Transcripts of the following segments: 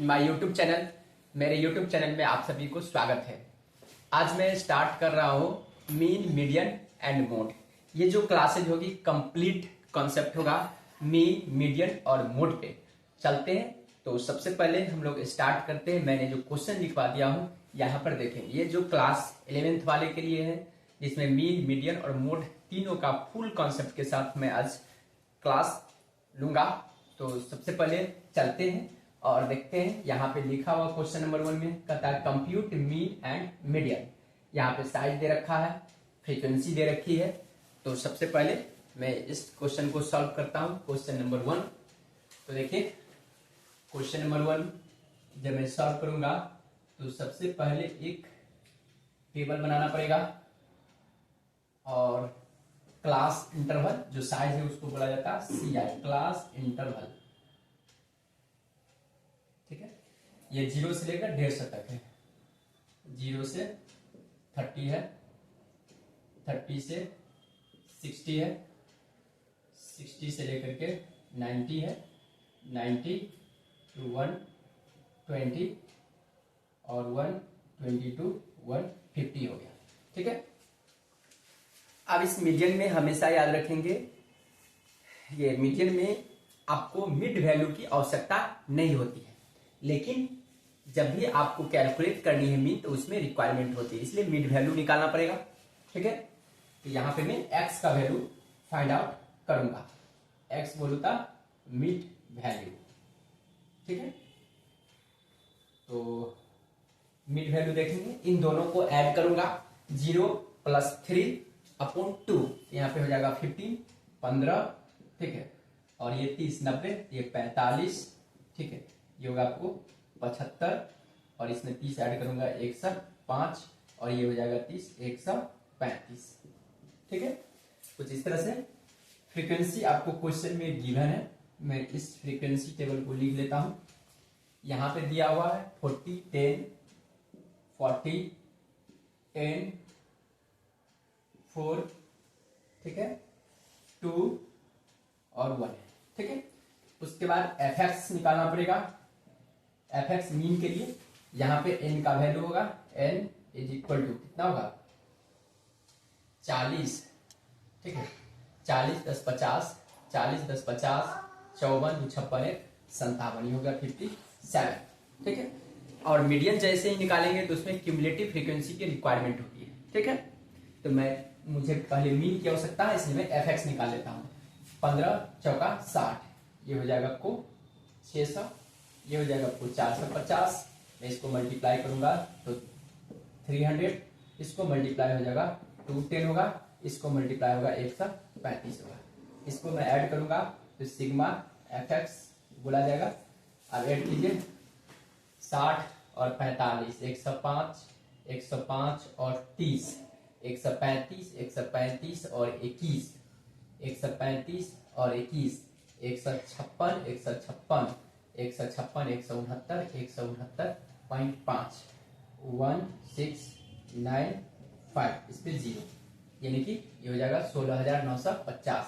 In my YouTube channel. मेरे YouTube channel में आप सभी को स्वागत है। आज मैं स्टार्ट कर रहा हूँ मीन, मीडियन एंड मोड। ये जो क्लासेज होगी कंप्लीट कॉन्सेप्ट होगा मीन, मीडियन और मोड पे। चलते हैं तो सबसे पहले हम लोग स्टार्ट करते हैं। मैंने जो क्वेश्चन लिखवा दिया हूँ यहाँ पर देखें। ये जो क्लास 11th वाले के लिए है, जिसमें मीन, मीडियन और मोड तीनों का फुल कॉन्सेप्ट के साथ मैं आज क्लास लूंगा। तो सबसे पहले चलते हैं और देखते हैं। यहाँ पे लिखा हुआ क्वेश्चन नंबर 1 में कहता है कंप्यूट मीन एंड मीडियन। यहाँ पे साइज दे रखा है, फ्रीक्वेंसी दे रखी है। तो सबसे पहले मैं इस क्वेश्चन को सॉल्व करता हूँ। क्वेश्चन नंबर 1, तो देखिए क्वेश्चन नंबर 1 जब मैं सॉल्व करूंगा तो सबसे पहले एक टेबल बनाना पड़ेगा और क्लास इंटरवल जो साइज है उसको बोला जाता है CI, क्लास इंटरवल। ठीक है, ये 0 से लेकर 150 तक है। 0 से 30 है, 30 से 60 है, 60 से लेकर के 90 है, 90 to 120 और 120 to 150 हो गया। ठीक है, अब इस मीडियन में हमेशा याद रखेंगे, ये मीडियन में आपको मिड वैल्यू की आवश्यकता नहीं होती है, लेकिन जब भी आपको कैलकुलेट करनी है मीन तो उसमें रिक्वायरमेंट होती है, इसलिए मिड वैल्यू निकालना पड़ेगा। ठीक है, तो यहां पे मैं x का वैल्यू फाइंड आउट करूंगा। x बोलूता मिड वैल्यू। ठीक है, तो मिड वैल्यू देखेंगे, इन दोनों को ऐड करूंगा। 0 + 3 अपॉन 2, यहाँ पे हो जाएगा 15, 15। ठीक है, और ये 30, 90, ये 45। ठीक है, ये होगा आपको 75 और इसमें 30 ऐड करूंगा 105 और ये हो जाएगा 30, 135। ठीक है, कुछ इस तरह से फ्रीक्वेंसी आपको क्वेश्चन में गिवन है। मैं इस फ्रीक्वेंसी टेबल को लिख लेता हूं। यहां पे दिया हुआ है 40, 10, 40, 10, 4, ठीक है, 2 और 1 है। ठीक है, उसके बाद fx निकालना पड़ेगा। fx मीन के लिए यहां पे n का वैल्यू होगा, n = कितना होगा 40। ठीक है, 40 + 50, 40 + 50, 54, 56, 57 हो गया 57। ठीक है, और मीडियन जैसे ही निकालेंगे तो उसमें क्यूमुलेटिव फ्रीक्वेंसी की रिक्वायरमेंट होती है। ठीक है, तो मुझे पहले मीन की आवश्यकता है, इसलिए मैं fx निकाल लेता हूं। 15 चौका 60, ये हो जाएगा आपको 600, ये हो जाएगा आपको 450। मैं इसको मल्टीप्लाई करूंगा तो 300, इसको मल्टीप्लाई हो जाएगा 210 होगा, इसको मल्टीप्लाई होगा 135 होगा। इसको मैं ऐड करूंगा तो सिग्मा fx बोला जाएगा। अब ऐड कीजिए 60 और 45, 105, 105 और 30, 135, 135 और 21, 135 और 21, 156, 156, 156, 169, 169.5, 1695, इस पे 0, यानी कि ये हो जाएगा 16,950,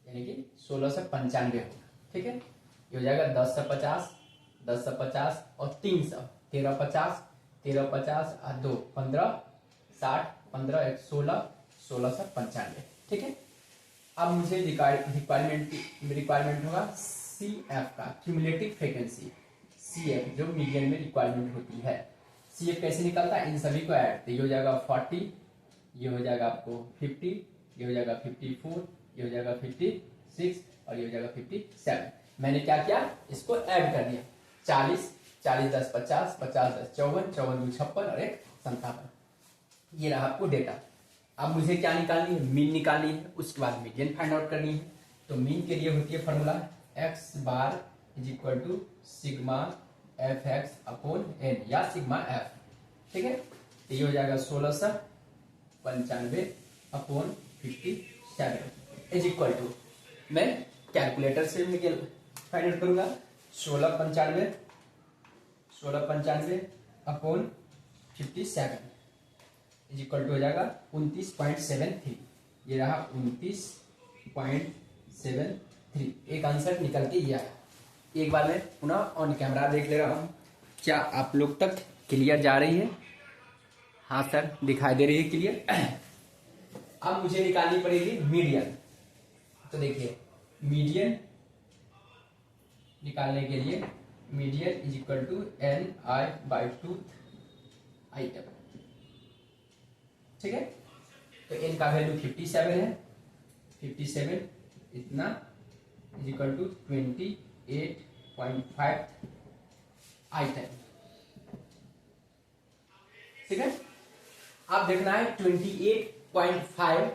यानी कि 1695 होगा। ठीक है, ये हो जाएगा 10 से 50, 10 से 50 और 300, 1350, 1350 और 2, 15, 60, 15, 1, 16, 1695। ठीक है, अब मुझे रिक्वायरमेंट होगा CF का, क्यूमुलेटिव फ्रीक्वेंसी। CF जो मीडियन में रिक्वायरमेंट होती है। CF कैसे निकलता है, इन सभी को ऐड, तो ये हो जाएगा 40, ये हो जाएगा आपको 50, ये हो जाएगा 54, ये हो जाएगा 56 और ये हो जाएगा 57। मैंने क्या किया, इसको ऐड कर दिया। 40, 40 10 50, 50 10 54, 54 2 56 और 1 57। ये रहा आपको डेटा। अब मुझे क्या निकालनी है, मीन निकालनी है, उसके बाद मीडियन फाइंड आउट करनी है। तो मीन के लिए होती है फॉर्मूला x बार = सिग्मा fx अपॉन n या सिग्मा f। ठीक है, तो ये हो जाएगा 1695 अपॉन 57 = मैं कैलकुलेटर से फाइंड आउट करूंगा। 1695 अपॉन 57 = हो जाएगा 29.73। ये रहा 29.73। एक आंसर निकल के ये आया। एक बार मैं पुनः ऑन कैमरा देख ले रहा हूँ, क्या आप लोग तक क्लियर जा रही है? हाँ सर, दिखाई दे रही है क्लियर। अब मुझे निकालनी पड़ेगी मीडियन। तो देखिए मीडियन निकालने के लिए median is equal to NI/2 item, ठीक है। तो n का वैल्यू 57 है, 57 इतना इज इक्वल टू 28.5 आइटम, ठीक है। आप देखना है 28.5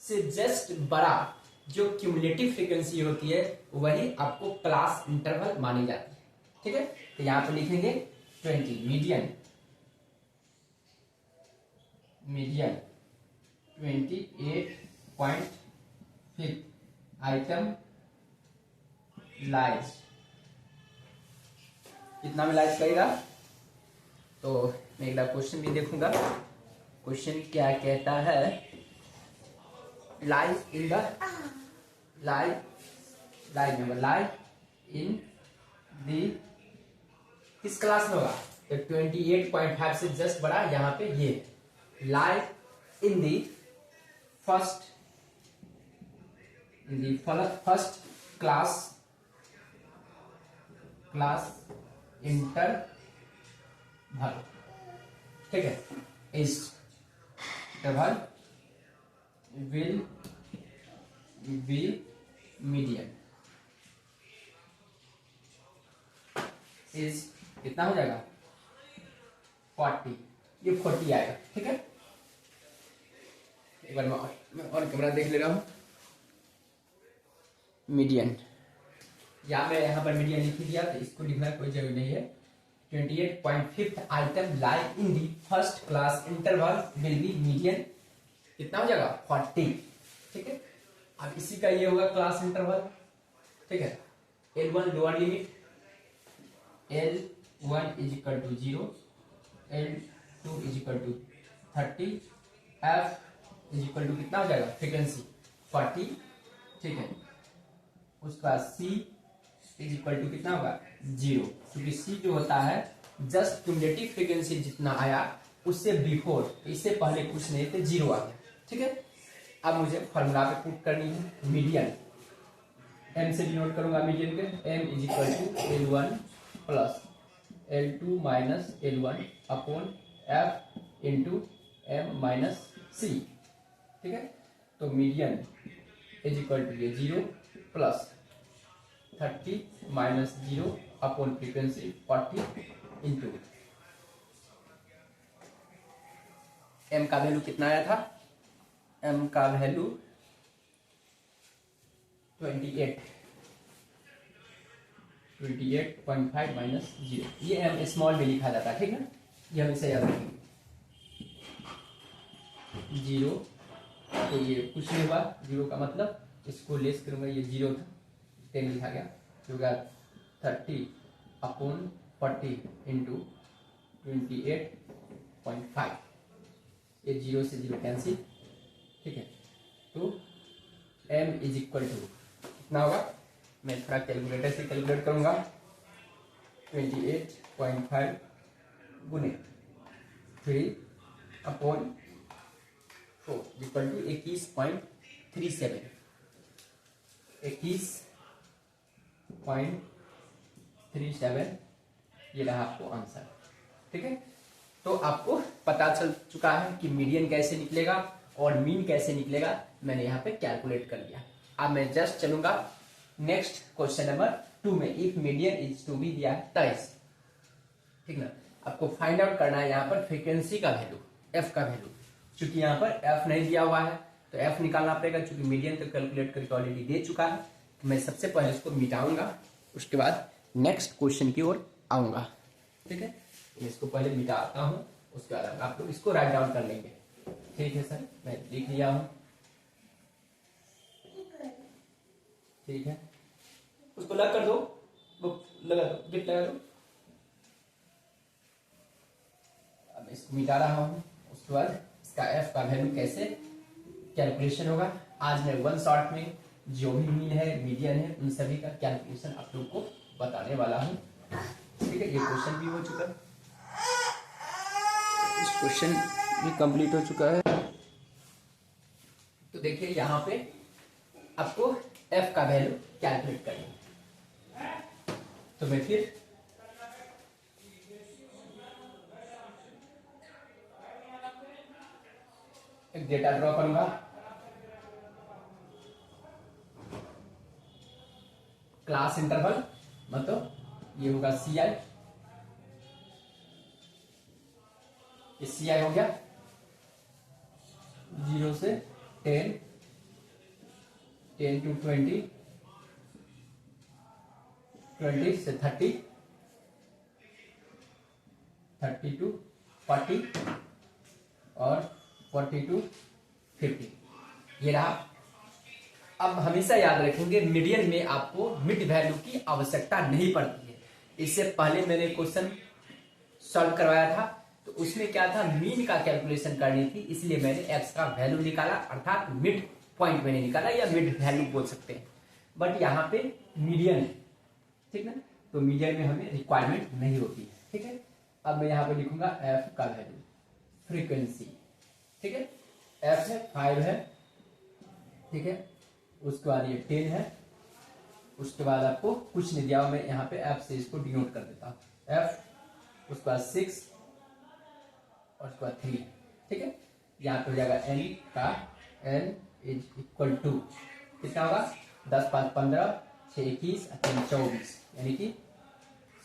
से जस्ट बड़ा जो क्यूमुलेटिव फ्रीक्वेंसी होती है वही आपको क्लास इंटरवल मानी जाती है, ठीक है। तो यहां पर लिखेंगे 20 मीडियन 28.5 आइटम लाइज, कितना में लाइज करेगा? तो मैं एक बार क्वेश्चन भी देखूंगा, क्वेश्चन क्या कहता है। Lies in the lies in the किस क्लास में होगा? तो 28.5 से जस्ट बड़ा यहाँ पे ये lies in the first class interval, ठीक है। इस interval will be median is कितना हो जाएगा? 40, ये 40 आएगा, ठीक है। एक बार मैं और कैमरा देख ले रहा हूं। मीडियन या मैं यहाँ पर मीडियन लिख दिया, तो इसको लिखना कोई जरूरी नहीं है। 28.5 item lie in the first class interval will be median, कितना हो जाएगा? 40, ठीक है। अब इसी का ये होगा क्लास इंटरवल, ठीक है। L1 lower limit, L1 is equal to 0, L2 is equal to 30, F is equal to कितना हो जाएगा? फ्रीक्वेंसी 40, ठीक है। उसका C इज इक्वल टू कितना होगा? 0, क्योंकि C जो होता है जस्ट क्यूमुलेटिव फ्रीक्वेंसी जितना आया उससे बिफोर, इससे पहले कुछ नहीं थे, 0 आ गया, ठीक है। अब मुझे फॉर्मूला पे पुट करनी है मीडियन, m से डिनोट करूंगा मीडियन के, m is equal to L1 plus L2 minus L1 upon F into M minus C, ठीक है। तो मीडियन इज इक्वल टू ये 0 plus 30 minus 0 upon frequency 40 into m का वैल्यू कितना आया था? m का वैल्यू 28.5 माइनस 0, ये m स्मॉल में लिखा जाता है, ठीक है। ये हमेशा याद रखेंगे। 0 तो ये कुछ नहीं हुआ, 0 का मतलब इसको लेस करूंगा, ये 0 था, 10 लिखा गया, जो 30 अपॉन 40 इंटू 28.5, ये 0 से 0 कैंसिल, ठीक है। तो m इज इक्वल टू कितना होगा? मैं थोड़ा कैलकुलेटर से कैलकुलेट करूंगा। 28.5 गुने 3 अपॉन 4 इक्वल टू 21.37, 21.37 ये रहा आपको आंसर, ठीक है। तो आपको पता चल चुका है कि मीडियन कैसे निकलेगा और मीन कैसे निकलेगा, मैंने यहाँ पे कैलकुलेट कर लिया। अब मैं जस्ट चलूंगा नेक्स्ट क्वेश्चन नंबर 2 में। If median is to be दिया है 23, ठीक ना। आपको फाइंड आउट करना है यहाँ पर फ्रीक्वेंसी का वैल्यू, एफ का वैल्यू। चूंकि यहाँ पर एफ नहीं दिया हुआ है तो एफ निकालना पड़ेगा, चूंकि मीडियन तो कैलकुलेट करके ऑलरेडी दे चुका है। तो मैं सबसे पहले इसको मिटाऊंगा, उसके बाद नेक्स्ट क्वेश्चन की ओर आऊंगा, ठीक है। मैं इसको पहले मिटाता हूँ, उसके बाद आप लोग इसको राइट डाउन कर लेंगे, ठीक है सर। मैं लिख लिया हूँ, ठीक है। उसको लग कर दो, बुक लगा दो, गिट लगा दो। अब इसको मिटा रहा हूँ, उसके बाद इसका एफ का वैल्यू कैसे कैलकुलेशन होगा, आज मैं वन शॉट में जो भी मीन है, मीडियन है, उन सभी का कैलकुलेशन आप लोग को बताने वाला हूँ। ठीक है, ये क्वेश्चन भी हो चुका है, इस क्वेश्चन भी कंप्लीट हो चुका है। तो देखिए यहाँ पे आपको f का वैल्यू कैलकुलेट करना है। तो मैं फिर एक डेटा ड्रॉ करूंगा। क्लास इंटरवल मतलब ये होगा सी आई, ये सी आई हो गया 0 से 10, 10 to 20, 20 से 30, 30 to 40 और 40 to 50, ये रहा। अब हमेशा याद रखेंगे मीडियन में आपको मिड वैल्यू की आवश्यकता नहीं पड़ती है। इससे पहले मैंने क्वेश्चन सॉल्व करवाया था, तो उसमें क्या था, मीन का कैलकुलेशन करनी थी, इसलिए मैंने एक्स का वैल्यू निकाला, अर्थात मिड पॉइंट मैंने निकाला या मिड वैल्यू बोल सकते हैं। बट यहाँ पे मीडियन है, ठीक ना, तो मीडियन में हमें रिक्वायरमेंट नहीं होती है। ठीक है, अब मैं यहाँ पे लिखूंगा एफ का वैल्यू, फ्रीक्वेंसी। ठीक है, एफ है 5 है, ठीक है, उसके बाद ये 10 है, उसके बाद आपको कुछ नहीं दिया, मैं यहाँ पे एफ से इसको डिनोट कर देता हूँ, एफ, उसके बाद 6 और उसके बाद 3। ठीक है, यहाँ पे हो जाएगा एन का, एन इज इक्वल टू कितना होगा, 10 5 15, 6 21, 3 24, यानी कि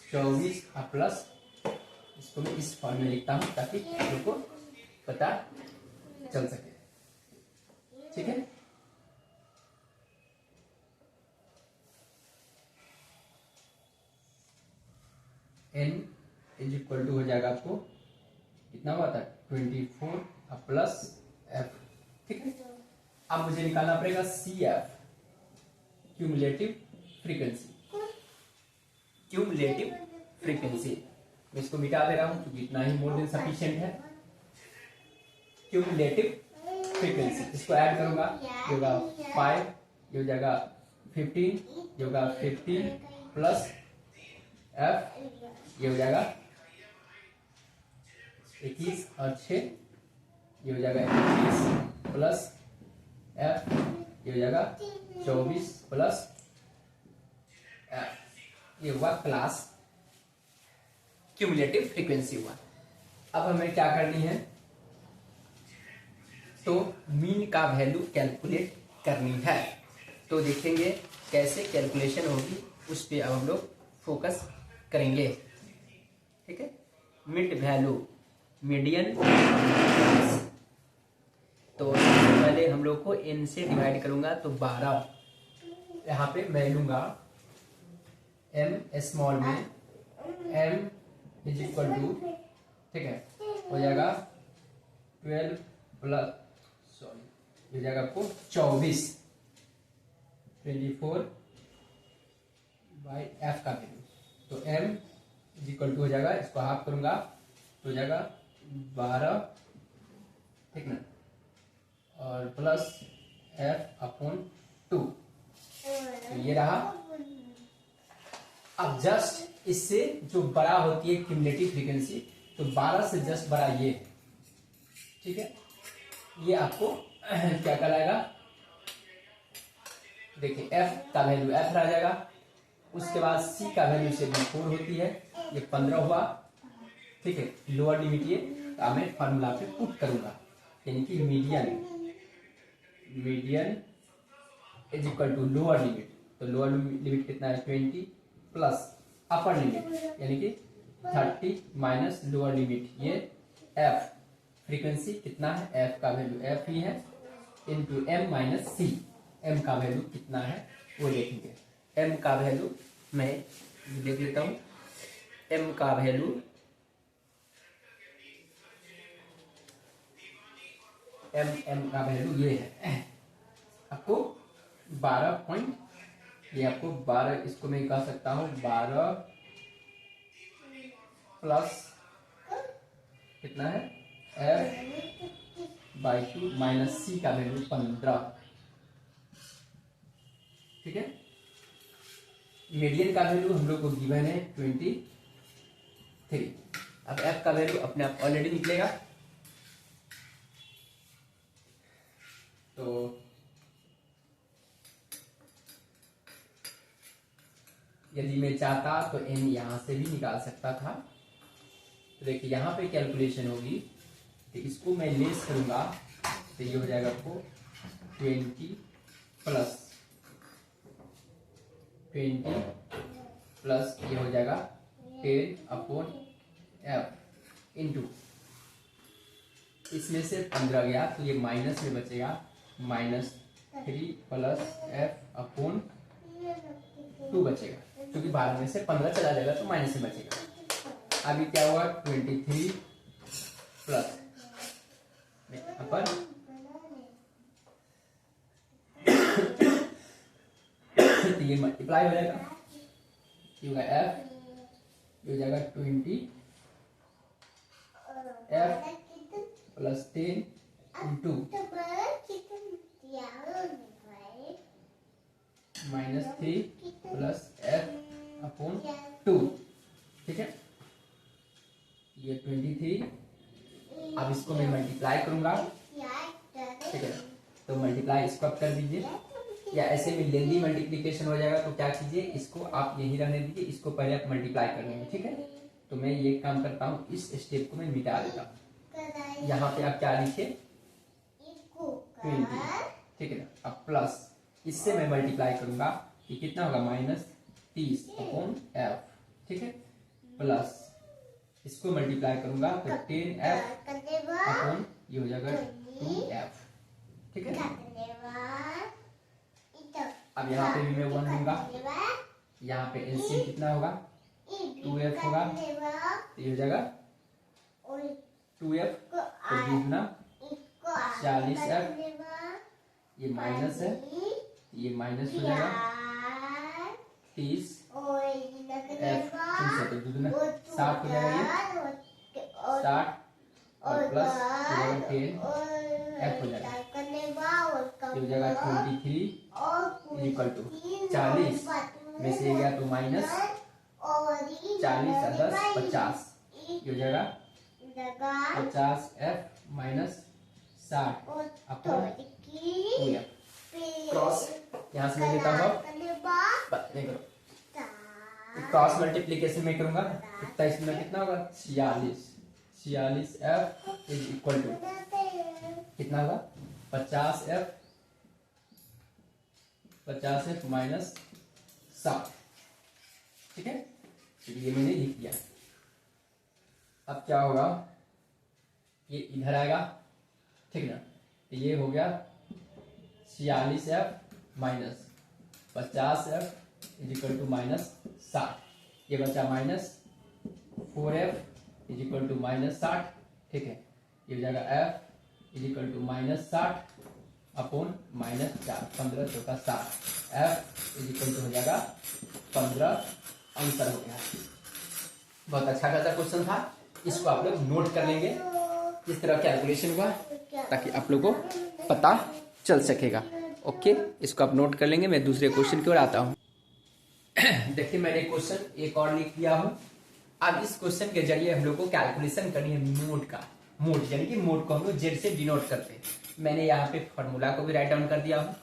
24 प्लस, इसको मैं इस फॉर्म में लिखता हूँ ताकि आप लोग को पता चल सके। ठीक है, एन इज इक्वल टू हो जाएगा आपको कितना हुआ था, 24 प्लस एफ। ठीक है, अब मुझे निकालना पड़ेगा C F, cumulative frequency. Cumulative frequency मैं इसको मिटा दे रहा हूं क्योंकि इतना ही मोर देन सफिशिएंट है। क्यूमुलेटिव फ्रीक्वेंसी, इसको ऐड करूंगा, ये होगा 5, ये हो जाएगा 15, ये होगा 15 प्लस एफ, ये हो जाएगा 21 और 6, ये हो जाएगा 21 प्लस एफ, ये हो जाएगा 24 प्लस एफ, ये हुआ क्लास क्यूमुलेटिव फ्रीक्वेंसी हुआ। अब हमें क्या करनी है, तो मीन का वैल्यू कैलकुलेट करनी है। तो देखेंगे कैसे कैलकुलेशन होगी, उस पे अब हम लोग फोकस करेंगे। ठीक है, मिड वैल्यू, मीडियन, तो पहले हम लोग को n से डिवाइड करूंगा तो 12, यहाँ पे मैं लूंगा m स्मॉल में, m इज इक्वल टू, ठीक है, हो जाएगा 12 प्लस, सॉरी, हो जाएगा आपको 24 बाई एफ का वैल्यू, तो m इज इक्वल टू हो जाएगा, इसको हाफ करूंगा तो हो जाएगा 12, ठीक ना, और प्लस एफ अपॉन 2, तो ये रहा। अब जस्ट इससे जो बड़ा होती है क्यूमुलेटिव फ्रीक्वेंसी, तो 12 से जस्ट बड़ा ये है। ठीक है, ये आपको क्या कहलाएगा, देखिए f का वैल्यू f रह जाएगा, उसके बाद c का वैल्यू 74 होती है, ये 15 हुआ। ठीक है, लोअर लिमिट ये मैं फॉर्मूला पे पुट करूंगा, यानी कि median is equal to lower limit, तो लोअर लिमिट कितना है 20 प्लस अपर लिमिट यानी कि 30 माइनस लोअर लिमिट, ये f फ्रीक्वेंसी कितना है, f का वैल्यू f ही है, into m minus c, m का वैल्यू कितना है वो देखेंगे। m का वैल्यू मैं देख लेता हूँ, m का वैल्यू, m का वैल्यू ये है आपको 12 पॉइंट, ये आपको 12, इसको मैं कह सकता हूँ 12 प्लस कितना है f/2 माइनस c का वैल्यू 15, ठीक है। मीडियन का वैल्यू हम लोग को गिवन है 23। अब एफ का वैल्यू अपने आप ऑलरेडी निकलेगा, तो यदि मैं चाहता तो एन यहां से भी निकाल सकता था। तो देखिए यहां पे कैलकुलेशन होगी, तो इसको मैं लेस करूंगा तो ये हो जाएगा आपको 20 प्लस ये हो जाएगा 10/f इंटू, इसमें से 15 गया तो ये माइनस में बचेगा, -3 + f/2 बचेगा, क्योंकि 12 में से 15 चला जाएगा तो माइनस में बचेगा। अभी क्या हुआ 23 प्लस अपन तो ये मल्टीप्लाई हो जाएगा, ये होगा f, ये हो जाएगा 20 f plus 10 into -3 plus f/2, ठीक है। ये 23, अब इसको मैं मल्टीप्लाई करूंगा, ठीक है। तो मल्टीप्लाई इसको आप कर दीजिए, या ऐसे में लेंदी मल्टीप्लिकेशन हो जाएगा, तो क्या कीजिए इसको आप यही रहने दीजिए, इसको पहले आप मल्टीप्लाई कर लेंगे, ठीक है। तो मैं ये काम करता हूँ, इस स्टेप को मैं मिटा देता हूँ। यहाँ पे आप क्या लिखिए 20, ठीक है ना। अब प्लस इससे मैं मल्टीप्लाई करूंगा कि कितना होगा -30/f, ठीक है। प्लस इसको मल्टीप्लाई करूंगा तो 10f अपॉन ये हो जाएगा 2f, ठीक है। अब यहाँ पे भी मैं 1 दूंगा, यहाँ पे एलसीएम कितना होगा 2f होगा, तो ये हो जाएगा 2f तो 40f, ये माइनस है, ये माइनस हो जाएगा 30 f तो दूना 60 हो जाएगा, ये 60 और प्लस 10 f हो जाएगा, ये हो जाएगा 23 इक्वल टू 40 में से गया तो माइनस 40 और 10 50, ये हो जाएगा 50f minus 60 upon 2f। Cross यहाँ से मैं लेता हूँ, नहीं करो क्रॉस मल्टीप्लीकेशन में करूंगा, तो इसमें कितना होगा 46f इज इक्वल टू कितना होगा 50f माइनस 60, ठीक है। ये मैंने लिख दिया। अब क्या होगा, ये इधर आएगा, ठीक ना। तो ये हो गया 46f minus 50f is equal to minus 60, ये बचा -4f इज इक्वल टू -60, ठीक है। ये हो जाएगा f is equal to -60 upon -4, 15 चौका 60, f इज इक्वल टू हो जाएगा 15, आंसर हो गया। बहुत अच्छा खासा क्वेश्चन था, इसको आप लोग नोट कर लेंगे किस तरह कैलकुलेशन हुआ, ताकि आप लोगों को पता चल सकेगा। ओके, इसको आप नोट कर लेंगे। मैं दूसरे क्वेश्चन की ओर आता हूँ। देखिए मैंने क्वेश्चन एक और लिख दिया हूँ। अब इस क्वेश्चन के जरिए हम लोग को कैलकुलेशन करनी है मोड का। मोड यानी कि मोड को हम लोग जेड से डिनोट करते हैं। मैंने यहाँ पे फॉर्मूला को भी राइट डाउन कर दिया हूँ।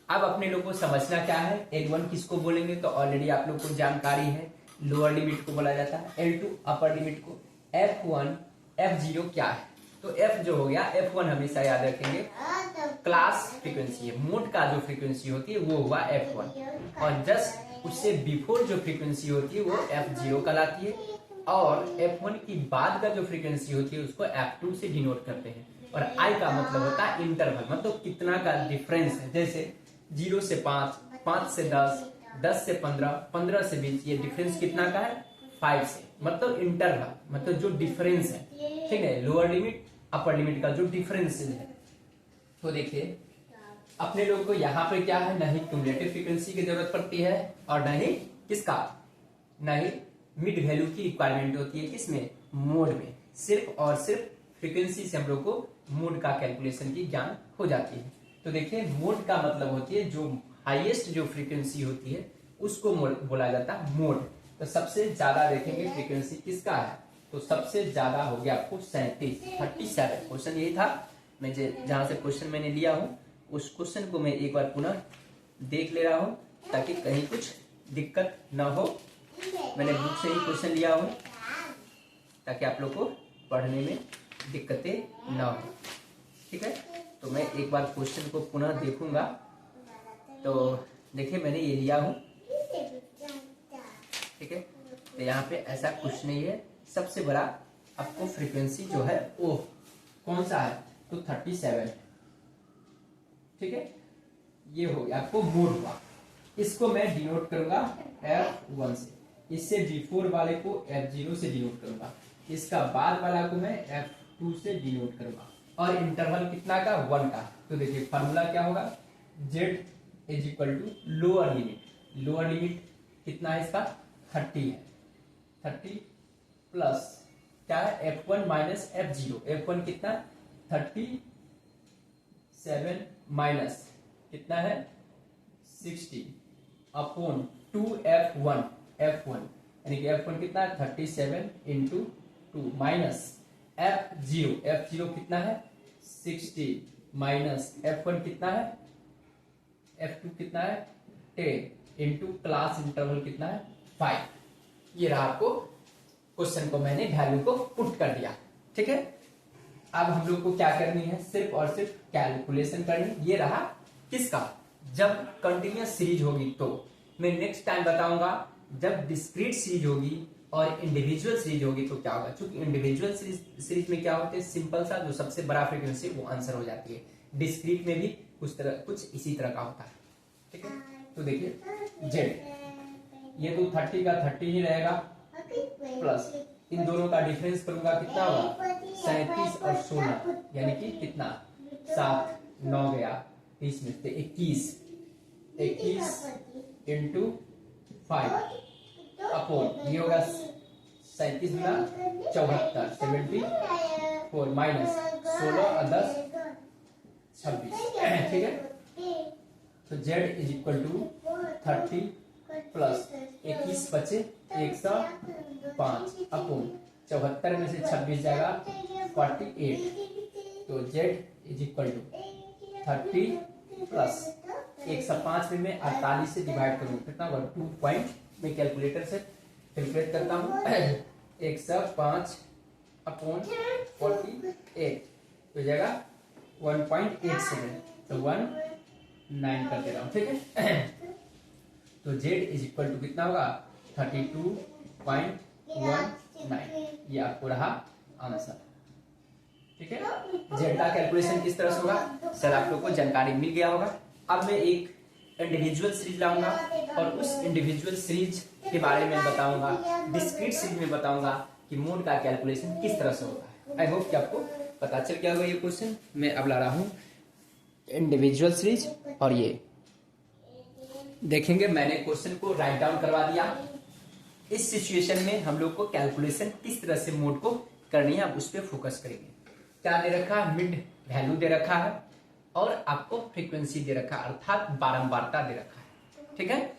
अब अपने लोग को समझना क्या है, L1 किसको बोलेंगे, तो ऑलरेडी आप लोग को जानकारी है, लोअर लिमिट को बोला जाता है, L2 अपर लिमिट को, F1 F0 क्या है, तो F जो हो गया, F1 हमेशा याद रखेंगे क्लास फ्रीक्वेंसी है। मोड का जो फ्रीक्वेंसी होती है वो हुआ F1, और जस्ट उससे बिफोर जो फ्रीक्वेंसी होती है वो F0 कहलाती है, और F1 की बाद का जो फ्रीक्वेंसी होती है उसको F2 से डिनोट करते हैं। और I का मतलब होता है इंटरवल, मतलब कितना का डिफरेंस है। जैसे 0 से 5, 5 से 10, 10 से 15, 15 से 20, ये डिफरेंस कितना का है 5 से, मतलब इंटरवल, मतलब जो डिफरेंस है, ठीक है, लोअर लिमिट अपर लिमिट का जो डिफरेंस है। तो देखिए अपने लोग को यहाँ पे क्या है, नहीं क्यूमुलेटिव फ्रीक्वेंसी की जरूरत पड़ती है, और नहीं किसका, नहीं मिड वैल्यू की रिक्वायरमेंट होती है, किसमें, मोड में। सिर्फ और सिर्फ फ्रीक्वेंसी से हम लोग को मोड का कैलकुलेशन की ज्ञान हो जाती है। तो देखिए मोड का मतलब होती है जो हाईएस्ट जो फ्रीक्वेंसी होती है उसको बोला जाता है मोड। तो सबसे ज्यादा देखेंगे फ्रीक्वेंसी किसका है, तो सबसे ज्यादा हो गया आपको 37 क्वेश्चन यही था। मैं जहां से क्वेश्चन मैंने लिया हूं उस क्वेश्चन को मैं एक बार पुनः देख ले रहा हूं ताकि कहीं कुछ दिक्कत ना हो। मैंने बुक से ही क्वेश्चन लिया हूं ताकि आप लोग को पढ़ने में दिक्कतें ना हो। ठीक है, तो मैं एक बार क्वेश्चन को पुनः देखूंगा। तो देखिए मैंने ये लिया हूं, ठीक है। तो यहाँ पे ऐसा कुछ नहीं है, सबसे बड़ा आपको फ्रीक्वेंसी जो है वो कौन सा है, तो 37। ठीक है, ये हो गया आपको मोड हुआ। इसको मैं डिनोट करूंगा F1 से, इससे बिफोर वाले को F0 से डिनोट करूंगा, इसका बाद वाला को मैं F2 से डिनोट करूंगा, और इंटरवल कितना का, 1 का। तो देखिए फार्मूला क्या होगा, Z is equal to lower limit कितना है इसका, 30 है। 30 प्लस क्या है, F1 माइनस F0। F1 कितना, 37 माइनस कितना है, 60 अपॉन 2F1 यानी कि F1 कितना है, 37 इंटू 2 माइनस F0 कितना है, 60 माइनस F1 कितना है, F2 कितना है, 10 इंटू क्लास इंटरवल कितना है, 5। ये रहा आपको क्वेश्चन को मैंने वैल्यू को पुट कर दिया। ठीक है, अब हम लोग को क्या करनी है, सिर्फ और सिर्फ कैलकुलेशन करनी। ये रहा किसका, जब कंटिन्यूअस सीरीज होगी तो मैं नेक्स्ट टाइम बताऊंगा। जब डिस्क्रीट सीरीज होगी और इंडिविजुअल सीरीज होगी तो क्या होगा, क्योंकि इंडिविजुअल सीरीज में क्या होते हैं, सिंपल सा जो सबसे बड़ा फ्रीक्वेंसी वो आंसर हो जाती है। डिस्क्रीट में भी कुछ इसी तरह का होता है। ठीक है, तो देखिए जेड ये तो 30 का 30 ही रहेगा, प्लस इन दोनों का डिफरेंस करूंगा कितना होगा, 37 और 16 यानी कि कितना, 7 9 गया 30 में से 21 इंटू 5 अपॉन ये होगा 37 गुना 74 74 माइनस 16 और 10 26। ठीक है, तो Z is equal to 30 plus 21 बचे 105 अपॉन 74 में से 26 जाएगा 48। तो Z is equal to 30 plus 105 में मैं 48 से डिवाइड करूंगा कितना होगा, 2 पॉइंट, मैं कैलकुलेटर से कैलकुलेट करता हूँ 105 अपॉन 48 तो जाएगा 1.8 सेकेंड, तो 19 कर दे रहा हूँ। ठीक है, तो Z इज इक्वल टू कितना होगा, 32.19। ये आपको रहा आंसर। ठीक है, Z का कैलकुलेशन किस तरह से होगा, सर आप लोग को जानकारी मिल गया होगा। अब मैं एक इंडिविजुअल सीरीज लाऊंगा और उस इंडिविजुअल सीरीज के बारे में बताऊंगा, डिस्क्रीट सीरीज में बताऊंगा कि मोड का कैलकुलेशन किस तरह से होता है। आई होप कि आपको पता चल गया होगा ये क्वेश्चन। मैं अब ला रहा हूं इंडिविजुअल सीरीज और ये देखेंगे, मैंने क्वेश्चन को राइट डाउन करवा दिया। इस सिचुएशन में हम लोग को कैलकुलेशन किस तरह से मोड को करनी है, अब उस पर फोकस करेंगे। क्या दे रखा है, मिड वैल्यू दे रखा है और आपको फ्रीक्वेंसी दे रखा है, अर्थात बारंबारता दे रखा है। ठीक है,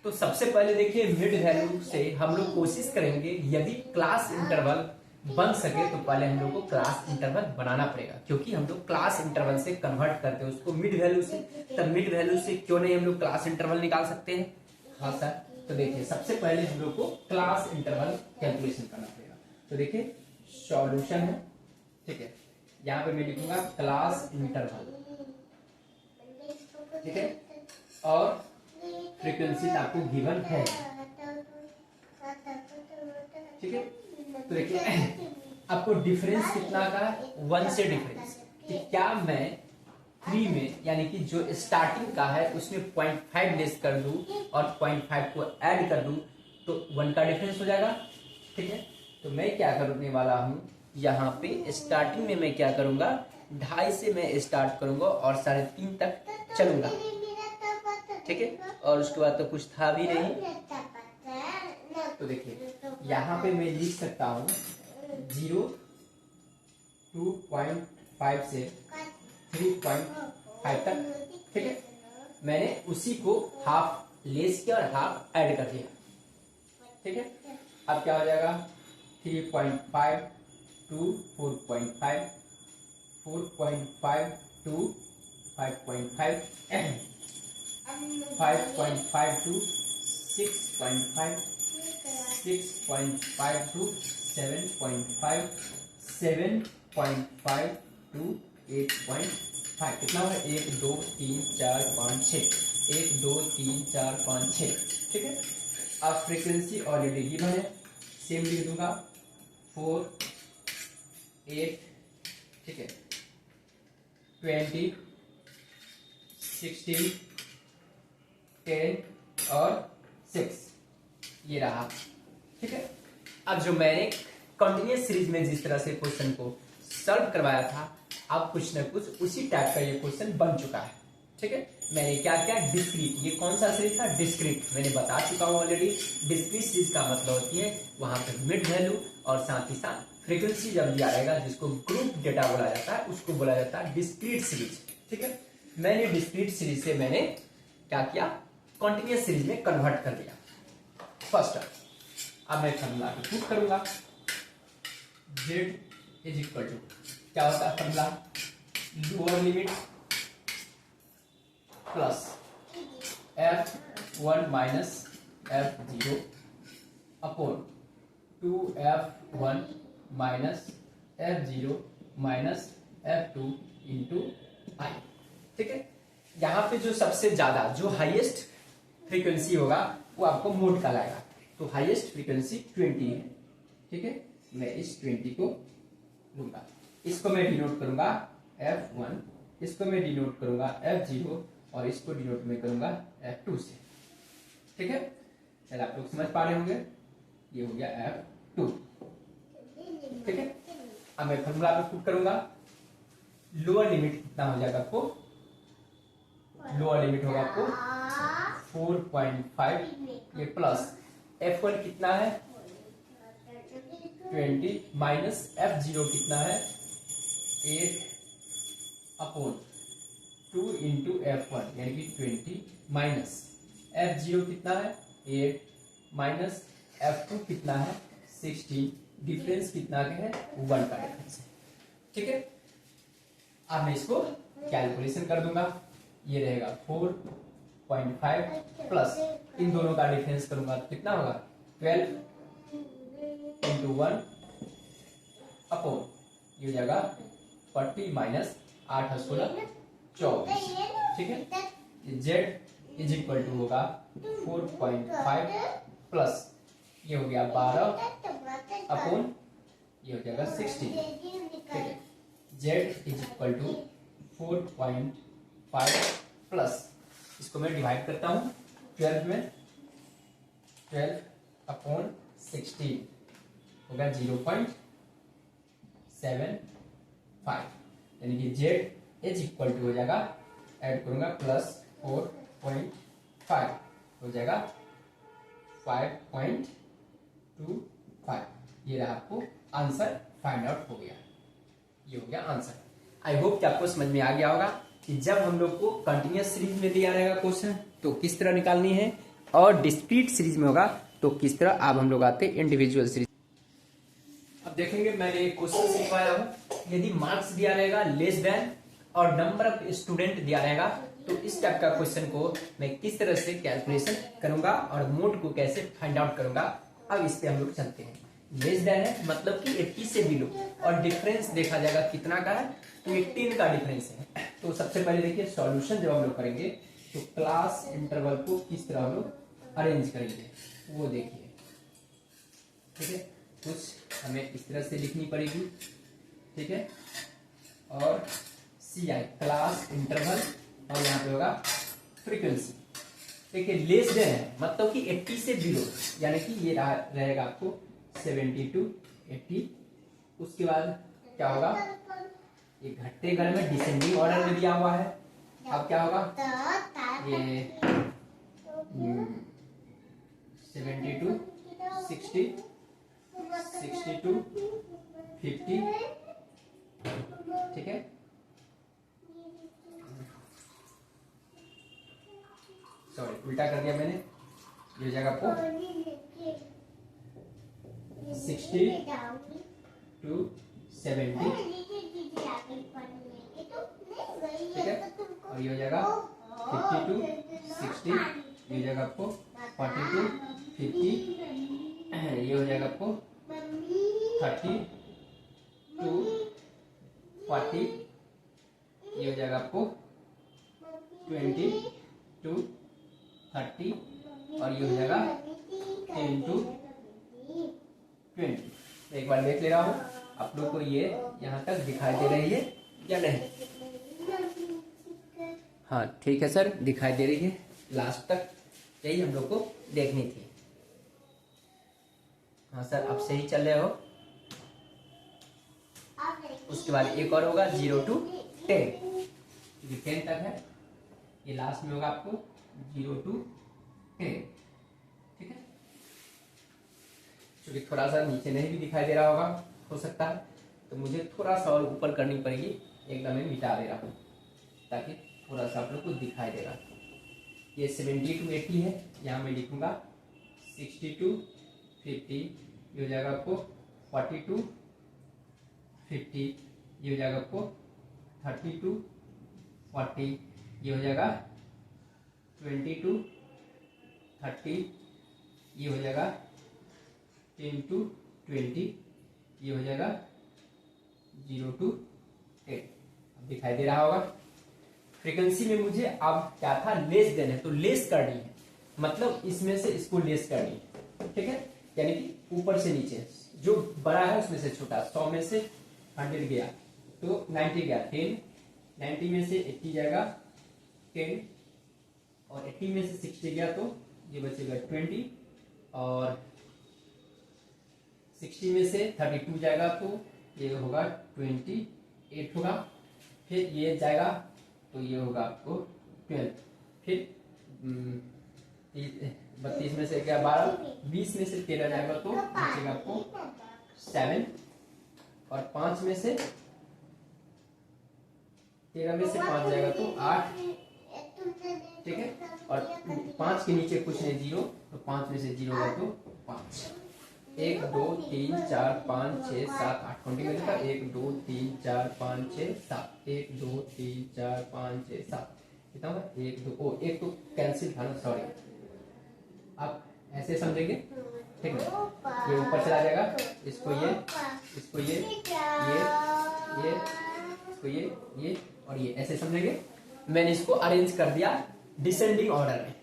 तो सबसे पहले देखिए मिड वैल्यू से हम लोग कोशिश करेंगे यदि क्लास इंटरवल बन सके तो पहले हम लोग को क्लास इंटरवल बनाना पड़ेगा, क्योंकि हम लोग क्लास इंटरवल से कन्वर्ट करते हैं उसको मिड वैल्यू से। तब मिड वैल्यू से क्यों नहीं हम लोग क्लास इंटरवल निकाल सकते हैं। हाँ सर, तो देखिए सबसे पहले हम लोग को क्लास इंटरवल कैलकुलेशन करना पड़ेगा। तो देखिए सॉल्यूशन है, ठीक है, यहाँ पे मैं लिखूंगा क्लास इंटरवल। ठीक है, और फ्रीक्वेंसी आपको गिवन है। ठीक है, तो देखिए आपको डिफरेंस कितना का, 1 से डिफरेंस कि क्या मैं 3 में यानी कि जो स्टार्टिंग का है उसमें 0.5 लेस कर दूं और 0.5 को ऐड कर दूं तो 1 का डिफरेंस हो जाएगा। ठीक है, तो मैं क्या करने वाला हूं, यहाँ पे स्टार्टिंग में मैं क्या करूंगा, 2.5 से मैं स्टार्ट करूंगा और 3.5 तक चलूंगा। ठीक है, और उसके बाद तो कुछ था भी नहीं। तो देखिए यहाँ पे मैं लिख सकता हूँ 0 2.5 से 3.5 तक। ठीक है, मैंने उसी को हाफ लेस किया और हाफ ऐड कर दिया। ठीक है, अब क्या हो जाएगा 3.5 to 4.5, 4.5 to 5.5, 5.5 to 6.5, 6.5 to 7.5, 7.5 to 8.5। कितना हुआ? 1 2 3 4 5 6, 1 2 3 4 5 6। ठीक है, अब फ्रीक्वेंसी ऑलरेडी गिवन है, सेम लिख दूंगा 4 8, ठीक है, 20 16 10 और 6, ये रहा। ठीक है, अब जो मैंने कंटिन्यूअस सीरीज में जिस तरह से क्वेश्चन को सॉल्व करवाया था, अब कुछ न कुछ उसी टाइप का ये क्वेश्चन बन चुका है। ठीक है, मैंने क्या किया, डिस्क्रीट, ये कौन सा सीरीज था, डिस्क्रीट, मैंने बता चुका हूं ऑलरेडी। डिस्क्रीट सीरीज का मतलब होती है वहां पे मिड वैल्यू और साथ ही साथ फ्रीक्वेंसी जब दिया रहेगा, जिसको ग्रुप डेटा बोला जाता है, उसको बोला जाता है डिस्क्रीट सीरीज। ठीक है, मैंने डिस्क्रीट सीरीज से मैंने क्या किया, कॉन्टिन्यूअस सीरीज में कन्वर्ट कर दिया। फर्स्ट अब मैं फॉर्मूला पुट करूंगा, z इज इक्वल टू, क्या होता है formula, lower limit plus f1 minus f0 upon 2f1 minus f0 minus f2 into I. ठीक है, यहाँ पे जो सबसे ज्यादा, जो हाईएस्ट फ्रीक्वेंसी होगा वो आपको मोड का लाएगा, तो हाईएस्ट फ्रीक्वेंसी 20 है। ठीक है, मैं इस 20 को लूंगा, इसको मैं डिनोट करूंगा f1, इसको मैं डिनोट करूंगा f0 और इसको डिनोट में करूंगा f2 से। ठीक है, चल आप लोग समझ पा रहे होंगे, ये हो गया f2। ठीक है, अब मैं फॉर्मूला पे पुट करूंगा, लोअर लिमिट कितना हो जाएगा आपको, लोअर लिमिट होगा आपको 4.5, ये प्लस f1 कितना है 20 माइनस f0 कितना है 8 अपॉन 2 इंटू f1 यानी कि 20 माइनस f0 कितना है 8 माइनस f2 कितना है 16, डिफरेंस कितना है 1 का डिफरेंस है। ठीक है, अब मैं इसको कैलकुलेशन कर दूंगा, ये रहेगा 4.5 प्लस इन दोनों का डिफरेंस करूंगा तो कितना होगा 12 इंटू 1 अपॉन, ये हो जाएगा 40 माइनस 8 16 24। ठीक है, z इज इक्वल टू होगा 4.5 प्लस ये हो गया 12 अपॉन ये हो जाएगा 16। ठीक है, z is equal to 4.5 plus, इसको मैं डिवाइड करता हूं 12 में, 12 अपॉन 16 होगा 0.75, यानी कि z इज इक्वल टू हो जाएगा, ऐड करूंगा प्लस 4.5 हो जाएगा 5.25। ये रहा आपको आंसर फाइंड आउट हो गया, ये हो गया आंसर। आई होप कि आपको समझ में आ गया होगा कि जब हम लोग को कंटिन्यूअस सीरीज में दिया रहेगा क्वेश्चन तो किस तरह निकालनी है, और डिस्क्रीट सीरीज में होगा तो किस तरह अब हम लोग आते हैं इंडिविजुअल सीरीज। अब देखेंगे, मैंने एक क्वेश्चन लिखवाया हूँ, यदि मार्क्स दिया रहेगा लेस देन और नंबर ऑफ स्टूडेंट दिया रहेगा तो इस टाइप का क्वेश्चन को मैं किस तरह से कैलकुलेशन करूंगा और मोड को कैसे फाइंड आउट करूंगा। अब इस पे हम लोग चलते हैं। लेस देन है मतलब कि 80 से बिलो, और डिफरेंस देखा जाएगा कितना का है, 18 का डिफरेंस है। तो सबसे पहले देखिए सॉल्यूशन जब हम लोग करेंगे तो क्लास इंटरवल को किस तरह हम लोग अरेंज करेंगे वो देखिए। ठीक है, कुछ हमें इस तरह से लिखनी पड़ेगी। ठीक है, और CI क्लास इंटरवल, और यहाँ पे होगा फ्रीक्वेंसी। देखिए लेस देन है मतलब कि 80 से बिलो, यानी कि ये रहेगा आपको 70 to 80। उसके बाद क्या होगा, ये घटते क्रम में डिसेंडिंग ऑर्डर में दिया हुआ है। अब क्या होगा, ये 70 to 60, 60 to 50। ठीक है, ये हो जाएगा आपको 60 to 70, ठीक है। और ये हो जाएगा 50 to 60, ये हो जाएगा आपको 40 to 50, ये हो जाएगा आपको 30 to 40, ये हो जाएगा आपको 20 to 30, और ये हो जाएगा 10 to 20। एक बार देख ले रहा हूँ आप लोग को ये यहाँ तक दिखाई दे रही है या नहीं? हाँ ठीक है सर, दिखाई दे रही है लास्ट तक, यही हम लोग को देखनी थी। हाँ सर, आप सही चल रहे हो। उसके बाद एक और होगा 0 to 10, क्योंकि 10 तक है, ये लास्ट में होगा आपको 0 to 10, ठीक है। क्योंकि थोड़ा सा नीचे नहीं भी दिखाई दे रहा होगा, हो सकता है, तो मुझे थोड़ा सा और ऊपर करनी पड़ेगी। एकदम मैं मिटा दे रहा हूँ ताकि थोड़ा सा आप लोग को दिखाई देगा। ये 70 to 80 है, यहाँ मैं लिखूंगा 60 to 50, ये हो जाएगा आपको 40 to 50, ये हो जाएगा आपको 30 to 40, ये हो जाएगा 20 to 30, ये हो जाएगा 10 to 20, ये हो जाएगा 0 to 10। अब दिखाई दे रहा होगा। फ्रीक्वेंसी में मुझे अब क्या था, लेस देना है, तो लेस करनी है, मतलब इसमें से इसको लेस करनी है, ठीक है। यानी कि ऊपर से नीचे जो बड़ा है उसमें से छोटा। 100 में से 100 गया तो 90 गया 10, 90 में से 80 जाएगा 10, और 80 में से 60 गया तो ये बचेगा 20, और 60 में से 32 जाएगा तो ये होगा 28 होगा। फिर ये जाएगा तो ये होगा आपको 12, फिर 32 में से क्या 12, 20 में से 13 जाएगा तो बचेगा आपको 7, और 5 में से 13 में से 5 जाएगा तो 8, ठीक है। और 5 के नीचे कुछ नहीं, 0, तो 5 में से 0 होगा तो 5। 1 2 3 4 5 6 7 8 काउंटिंग करेगा। 1 2 3 4 5 6 7, 1 2 3 4 5 6 7, कितना होगा 1 2, ओ एक तो कैंसिल था ना, सॉरी। आप ऐसे समझेंगे, ठीक है। ये ऊपर चला जाएगा, इसको ये, इसको ये, इसको ये और ये, ऐसे समझेंगे। मैंने इसको अरेंज कर दिया डिसेंडिंग ऑर्डर में,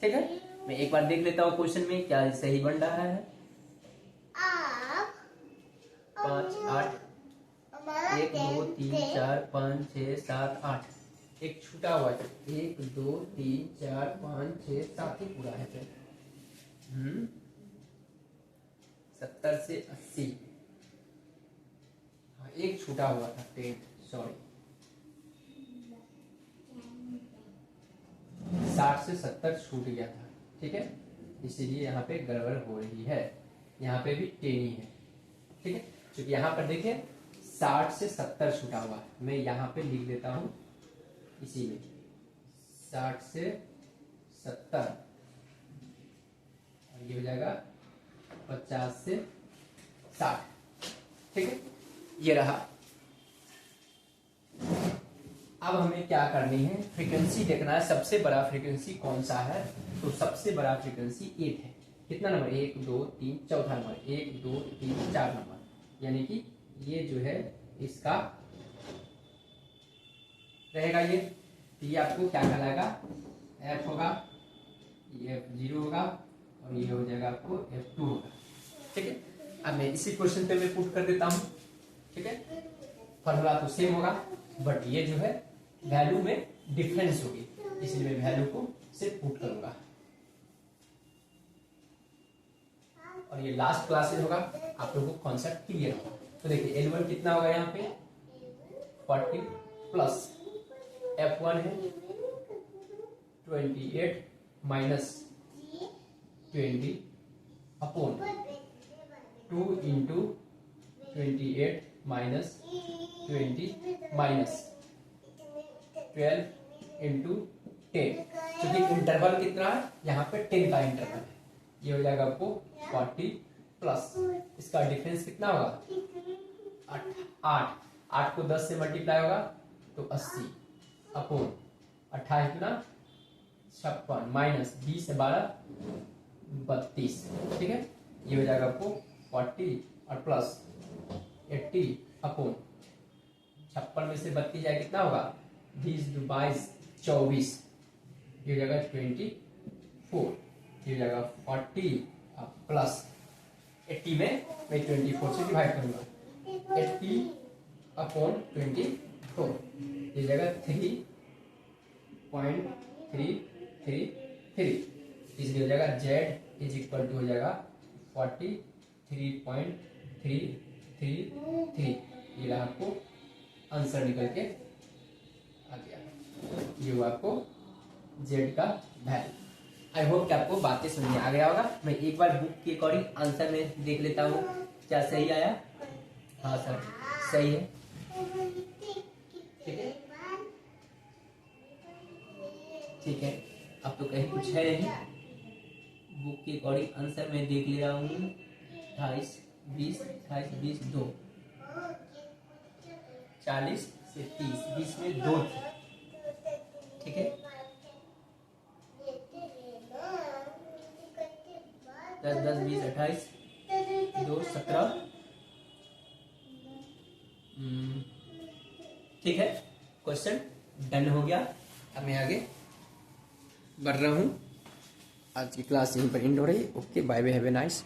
ठीक है। मैं एक बार देख लेता हूँ क्वेश्चन में क्या सही बन रहा है। 5 8, 1 2 3 4 5 6 7 8, एक छूटा हुआ है, 1 2 3 4 5 6 7 ही पूरा है फिर। 70 से 80, हाँ एक छूटा हुआ था 10, सॉरी। 60 से 70 छूट गया था, ठीक है, इसीलिए यहाँ पे गड़बड़ हो रही है। यहाँ पे भी 10 ही है, ठीक है, क्योंकि यहाँ पर देखिए 60 से 70 छूटा हुआ है। मैं यहाँ पे लिख देता हूँ इसी में 60 से 70, और ये हो जाएगा 50 से 60, ठीक है। ये रहा। अब हमें क्या करनी है, फ्रीक्वेंसी देखना है, सबसे बड़ा फ्रीक्वेंसी कौन सा है। तो सबसे बड़ा फ्रीक्वेंसी 8 है। कितना नंबर, 1 2 3 चौथा नंबर, 1 2 3 4 नंबर, यानी कि ये जो है इसका रहेगा ये, तो ये आपको क्या कहलाएगा, F होगा, ये F0 होगा, और ये हो जाएगा आपको F2 होगा, ठीक है। अब मैं इसी क्वेश्चन पे मैं पुट कर देता हूँ, ठीक है। फॉर्मूला तो सेम होगा, बट ये जो है वैल्यू में डिफरेंस होगी, इसलिए मैं वैल्यू को सिर्फ पुट करूंगा। और ये लास्ट क्लासेज होगा, आप लोगों को कॉन्सेप्ट क्लियर होगा। तो देखिए L1 कितना होगा, यहाँ पे 40 प्लस F1 है 28 minus 20 upon 2 into 28 minus 20 minus 12 into 10, क्योंकि इंटरवल कितना है यहाँ पे 10 का इंटरवल है। ये हो जाएगा आपको 40 प्लस इसका डिफरेंस कितना होगा 8, 8 को 10 से मल्टीप्लाई होगा तो 80 अपॉन 28 गुना 56 माइनस 20 से 12 32, ठीक है। ये हो जाएगा आपको 40 और प्लस 80 अपॉन 56 में से 32 जाए कितना होगा 20 22 24, ये हो जाएगा 24, ये हो जाएगा 40 प्लस 80 में मैं 24 से डिवाइड करूंगा 80 अपॉन 24, ये हो जाएगा 3.333, इसलिए हो जाएगा z इज इक्वल टू हो जाएगा 43.333, ये रहा आपको आंसर निकल के आ गया। ये हुआ आपको z का वैल्यू। आई होप कि आपको बातें समझ में आ गया होगा। मैं एक बार बुक के अकॉर्डिंग आंसर में देख लेता हूँ क्या सही आया। हाँ सर सही है, ठीक है ठीक है। अब तो कहीं कुछ है नहीं, बुक के अकॉर्डिंग आंसर में देख ले रहा हूँ 28 20 28 20 2 40 से 30 20 में 2 थे, ठीक है। 10 10 20 28 2 17, ठीक है। क्वेश्चन डन हो गया। अब मैं आगे बढ़ रहा हूँ। आज की क्लास यहीं पर एंड हो रही है। Okay bye bye, have a nice.